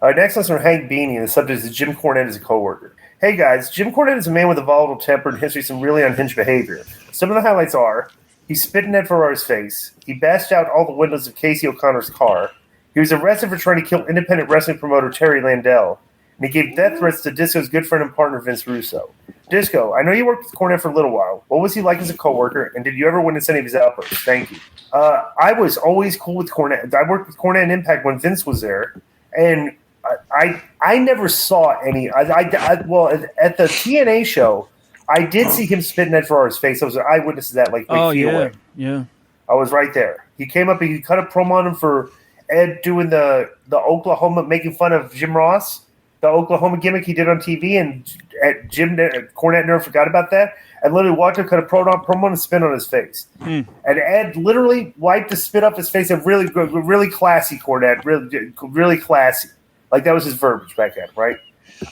Next one's from Hank Beanie, and the subject is Jim Cornette as a coworker. Hey guys, Jim Cornette is a man with a volatile temper and history of some really unhinged behavior. Some of the highlights are: he spit in Ed Ferrara's face, he bashed out all the windows of Casey O'Connor's car, he was arrested for trying to kill independent wrestling promoter Terry Landell, and he gave death threats to Disco's good friend and partner Vince Russo. Disco, I know you worked with Cornette for a little while. What was he like as a coworker, and did you ever witness any of his outbursts? Thank you. I was always cool with Cornette. I worked with Cornette and Impact when Vince was there, and I never saw any. Well, at the TNA show, I did see him spit in Ed Ferrara's face. I was an eyewitness to that, like, feet away. Yeah. I was right there. He came up and he cut a promo on him for Ed doing the Oklahoma, making fun of Jim Ross, the Oklahoma gimmick he did on TV, and Cornette never forgot about that. And literally watched him cut a promo and spit on his face. And Ed literally wiped the spit off his face. And really classy Cornette, really classy. Like, that was his verbiage back then, right?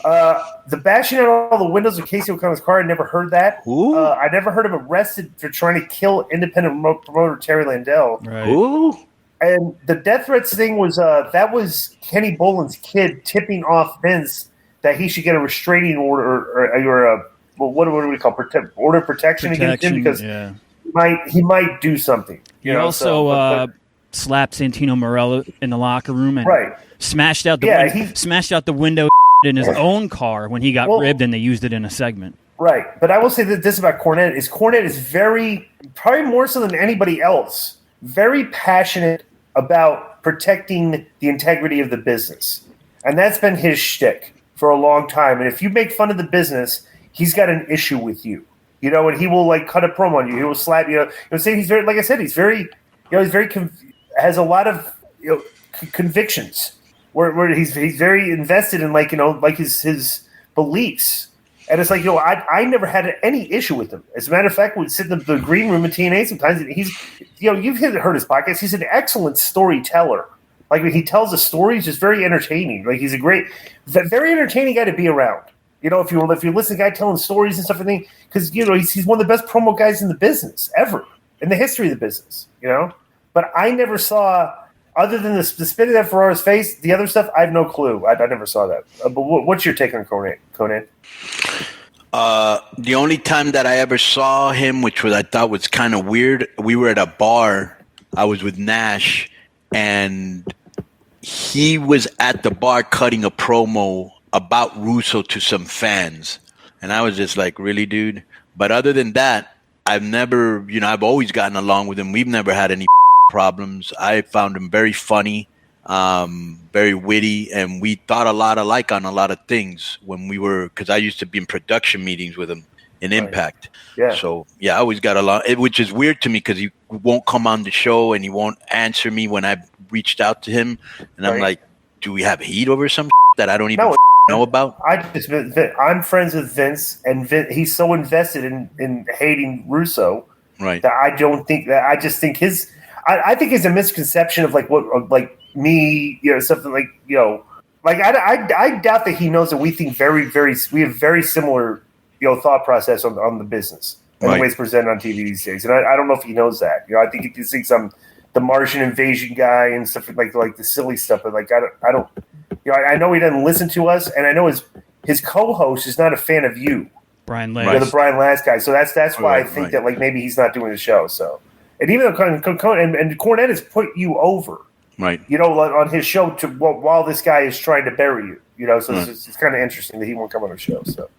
The bashing out all the windows of Casey O'Connor's car, I never heard that. I never heard him arrested for trying to kill independent promoter Terry Landell. Right. Ooh. And the death threats thing was that was Kenny Boland's kid tipping off Vince that he should get a restraining order or a what do we call order of protection against him because he might do something. He also slapped Santino Marella in the locker room and smashed out the window in his own car when he got ribbed, and they used it in a segment. Right, but I will say that this about Cornette is very, probably more so than anybody else, very passionate about protecting the integrity of the business, and that's been his shtick for a long time. And if you make fun of the business, he's got an issue with you, and he will like cut a promo on you. He will slap you. Say he's very, like I said, he's very, has a lot of convictions. Where he's very invested in his beliefs, and it's like I never had any issue with him. As a matter of fact, we'd sit in the green room at TNA sometimes. And he's you've heard his podcast. He's an excellent storyteller. Like when he tells a story, he's just very entertaining. Like he's a very entertaining guy to be around. If you listen to a guy telling stories and stuff, because he's one of the best promo guys in the business ever in the history of the business. But I never saw. Other than the spit in Ferrara's face, the other stuff, I have no clue. I never saw that. But what's your take on Conan? The only time that I ever saw him, which I thought was kind of weird, we were at a bar. I was with Nash, and he was at the bar cutting a promo about Russo to some fans. And I was just like, really, dude? But other than that, I've always gotten along with him. We've never had any problems. I found him very funny, very witty, and we thought a lot alike on a lot of things because I used to be in production meetings with him in Impact. Yeah. So I always got along, which is weird to me because he won't come on the show and he won't answer me when I reached out to him, and I'm like, do we have heat over some that I don't even know about? I'm friends with Vince, and he's so invested in hating Russo, right? That I don't think that. I just think I think it's a misconception of me, something I doubt that he knows that we think we have very similar, thought process on the business and the way it's presented on TV these days. And I don't know if he knows that. I think he thinks I'm the Martian invasion guy and stuff like the silly stuff. But I don't. I know he doesn't listen to us, and I know his co-host is not a fan of you, Brian Last. The Brian Last guy. So that's why I think that maybe he's not doing the show. So. And even though Cornette has put you over, right? On his show while this guy is trying to bury you, so it's kind of interesting that he won't come on the show. So